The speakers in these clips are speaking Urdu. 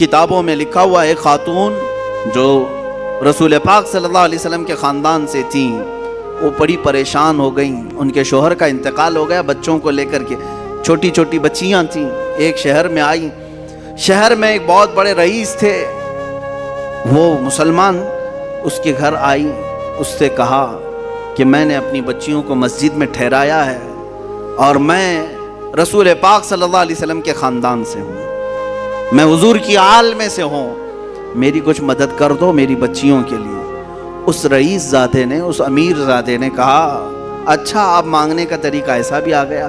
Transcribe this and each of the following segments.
کتابوں میں لکھا ہوا ایک خاتون جو رسول پاک صلی اللہ علیہ وسلم کے خاندان سے تھیں، وہ بڑی پریشان ہو گئیں. ان کے شوہر کا انتقال ہو گیا، بچوں کو لے کر کے چھوٹی چھوٹی بچیاں تھیں. ایک شہر میں آئیں. شہر میں ایک بہت بڑے رئیس تھے، وہ مسلمان. اس کے گھر آئی، اس سے کہا کہ میں نے اپنی بچیوں کو مسجد میں ٹھہرایا ہے اور میں رسول پاک صلی اللہ علیہ وسلم کے خاندان سے ہوں، میں حضور کی آل میں سے ہوں، میری کچھ مدد کر دو میری بچیوں کے لیے. اس رئیس زادے نے، اس امیر زادے نے کہا اچھا، آپ مانگنے کا طریقہ ایسا بھی آ گیا،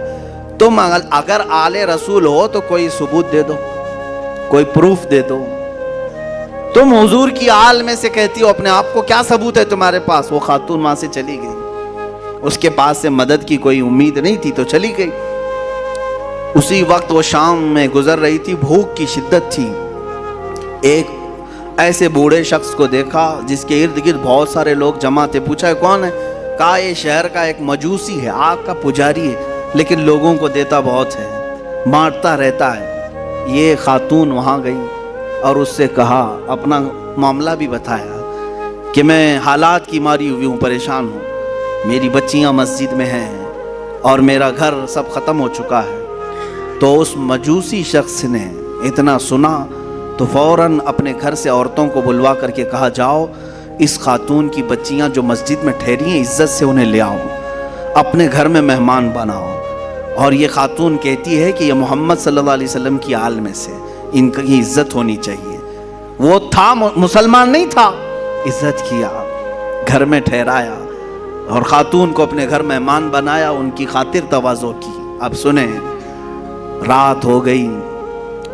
تم اگر آل رسول ہو تو کوئی ثبوت دے دو، کوئی پروف دے دو. تم حضور کی آل میں سے کہتی ہو اپنے آپ کو، کیا ثبوت ہے تمہارے پاس؟ وہ خاتون وہاں سے چلی گئی. اس کے پاس سے مدد کی کوئی امید نہیں تھی تو چلی گئی. اسی وقت وہ شام میں گزر رہی تھی، بھوک کی شدت تھی. ایک ایسے بوڑھے شخص کو دیکھا جس کے ارد گرد بہت سارے لوگ جمع تھے. پوچھا کون ہے؟ کہا یہ شہر کا ایک مجوسی ہے، آگ کا پجاری ہے، لیکن لوگوں کو دیتا بہت ہے، بانٹتا رہتا ہے. یہ خاتون وہاں گئی اور اس سے کہا، اپنا معاملہ بھی بتایا کہ میں حالات کی ماری ہوئی ہوں، پریشان ہوں، میری بچیاں مسجد میں ہیں اور میرا گھر سب ختم ہو چکا ہے. تو اس مجوسی شخص نے اتنا سنا تو فوراً اپنے گھر سے عورتوں کو بلوا کر کے کہا، جاؤ اس خاتون کی بچیاں جو مسجد میں ٹھہری ہیں عزت سے انہیں لے آؤ، اپنے گھر میں مہمان بناؤ. اور یہ خاتون کہتی ہے کہ یہ محمد صلی اللہ علیہ وسلم کی آل میں سے، ان کی عزت ہونی چاہیے. وہ تھا مسلمان نہیں تھا، عزت کیا، گھر میں ٹھہرایا اور خاتون کو اپنے گھر مہمان بنایا، ان کی خاطر تواضع کی. اب سنیں، رات ہو گئی.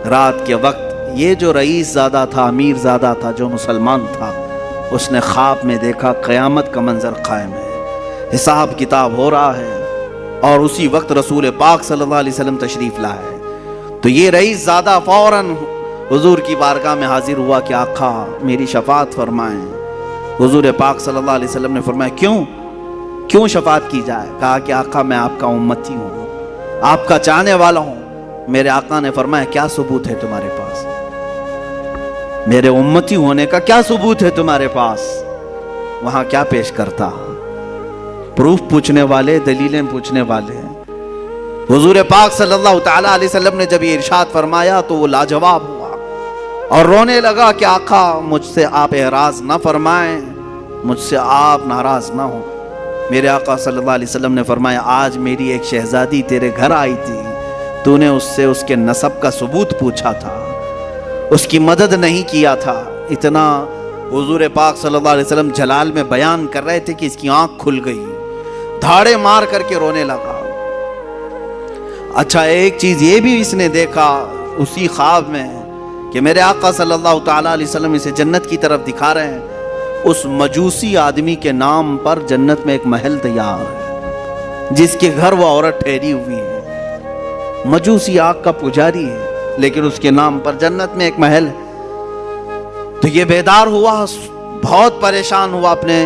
رات کے وقت یہ جو رئیس زادہ تھا، امیر زادہ تھا، جو مسلمان تھا، اس نے خواب میں دیکھا قیامت کا منظر قائم ہے، حساب کتاب ہو رہا ہے، اور اسی وقت رسول پاک صلی اللہ علیہ وسلم تشریف لائے. تو یہ رئیس زادہ فوراً حضور کی بارگاہ میں حاضر ہوا کہ آقا میری شفاعت فرمائیں. حضور پاک صلی اللہ علیہ وسلم نے فرمایا، کیوں شفاعت کی جائے؟ کہا کہ آقا میں آپ کا امتی ہوں، آپ کا چاہنے والا ہوں. میرے آقا نے فرمایا، کیا ثبوت ہے تمہارے پاس؟ میرے امتی ہونے کا کیا ثبوت ہے تمہارے پاس؟ وہاں کیا پیش کرتا؟ پروف پوچھنے والے، دلیلیں پوچھنے والے. حضور پاک صلی اللہ تعالی علیہ وسلم نے جب یہ ارشاد فرمایا تو وہ لاجواب ہوا اور رونے لگا کہ آقا مجھ سے آپ اعراض نہ فرمائیں، مجھ سے آپ ناراض نہ ہوں. میرے آقا صلی اللہ علیہ وسلم نے فرمایا، آج میری ایک شہزادی تیرے گھر آئی تھی، تو نے اس سے اس کے نسب کا ثبوت پوچھا تھا، اس کی مدد نہیں کیا تھا. اتنا حضور پاک صلی اللہ علیہ وسلم جلال میں بیان کر رہے تھے کہ اس کی آنکھ کھل گئی، دھاڑے مار کر کے رونے لگا. اچھا، ایک چیز یہ بھی اس نے دیکھا اسی خواب میں کہ میرے آقا صلی اللہ تعالی علیہ وسلم اسے جنت کی طرف دکھا رہے ہیں. اس مجوسی آدمی کے نام پر جنت میں ایک محل تیار ہے، جس کے گھر وہ عورت ٹھہری ہوئی ہے. مجوسی آگ کا پجاری ہے، لیکن اس کے نام پر جنت میں ایک محل ہے. تو یہ بیدار ہوا، بہت پریشان ہوا، اپنے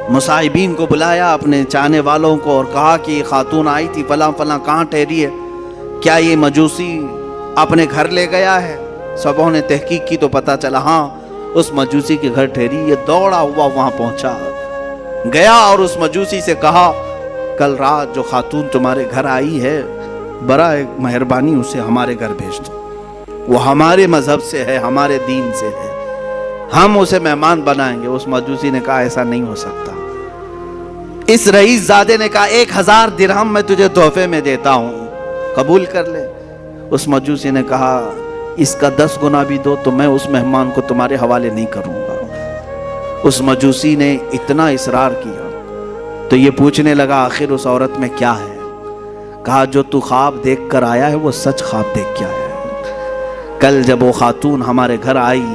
مصاحبین کو بلایا، اپنے چاہنے والوں کو، اور کہا کہ یہ خاتون آئی تھی فلاں فلاں، کہاں ٹھہری ہے؟ کیا یہ مجوسی اپنے گھر لے گیا ہے؟ سبوں نے تحقیق کی تو پتہ چلا ہاں اس مجوسی کے گھر ٹھہری. یہ دوڑا ہوا وہاں پہنچا، گیا اور اس مجوسی سے کہا، کل رات جو خاتون تمہارے گھر آئی ہے، برائے مہربانی اسے ہمارے گھر بھیج دو، وہ ہمارے مذہب سے ہے، ہمارے دین سے ہے، ہم اسے مہمان بنائیں گے. اس مجوسی نے کہا ایسا نہیں ہو سکتا. اس رئیس زادے نے کہا 1000 درہم میں تجھے تحفے میں دیتا ہوں، قبول کر لے. اس مجوسی نے کہا اس کا 10 گنا بھی دو تو میں اس مہمان کو تمہارے حوالے نہیں کروں گا. اس مجوسی نے اتنا اصرار کیا تو یہ پوچھنے لگا آخر اس عورت میں کیا ہے؟ کہا جو تو خواب دیکھ کر آیا ہے وہ سچ خواب دیکھ کے آیا ہے. کل جب وہ خاتون ہمارے گھر آئی،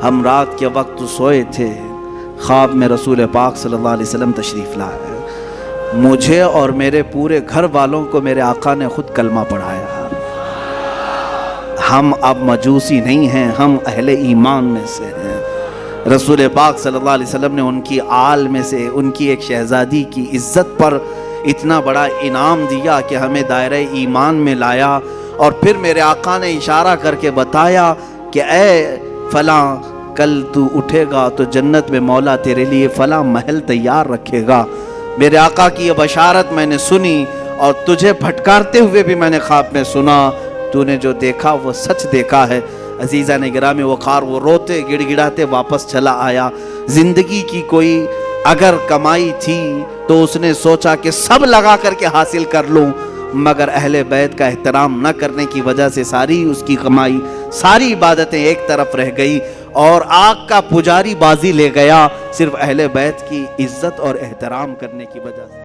ہم رات کے وقت سوئے تھے، خواب میں رسول پاک صلی اللہ علیہ وسلم تشریف لائے. مجھے اور میرے پورے گھر والوں کو میرے آقا نے خود کلمہ پڑھایا. ہم اب مجوسی نہیں ہیں، ہم اہل ایمان میں سے ہیں. رسول پاک صلی اللہ علیہ وسلم نے ان کی آل میں سے ان کی ایک شہزادی کی عزت پر اتنا بڑا انعام دیا کہ ہمیں دائرہ ایمان میں لایا. اور پھر میرے آقا نے اشارہ کر کے بتایا کہ اے فلاں کل تو اٹھے گا تو جنت میں مولا تیرے لیے فلاں محل تیار رکھے گا۔ میرے آقا کی یہ بشارت میں نے سنی اور تجھے پھٹکارتے ہوئے بھی میں نے خواب میں سنا، تو نے جو دیکھا وہ سچ دیکھا ہے۔ عزیزان گرامی وقار وہ روتے گڑ گڑاتے واپس چلا آیا۔ زندگی کی کوئی اگر کمائی تھی تو اس نے سوچا کہ سب لگا کر کے حاصل کر لوں، مگر اہل بیت کا احترام نہ کرنے کی وجہ سے ساری اس کی کمائی، ساری عبادتیں ایک طرف رہ گئی اور آگ کا پجاری بازی لے گیا، صرف اہل بیت کی عزت اور احترام کرنے کی وجہ سے۔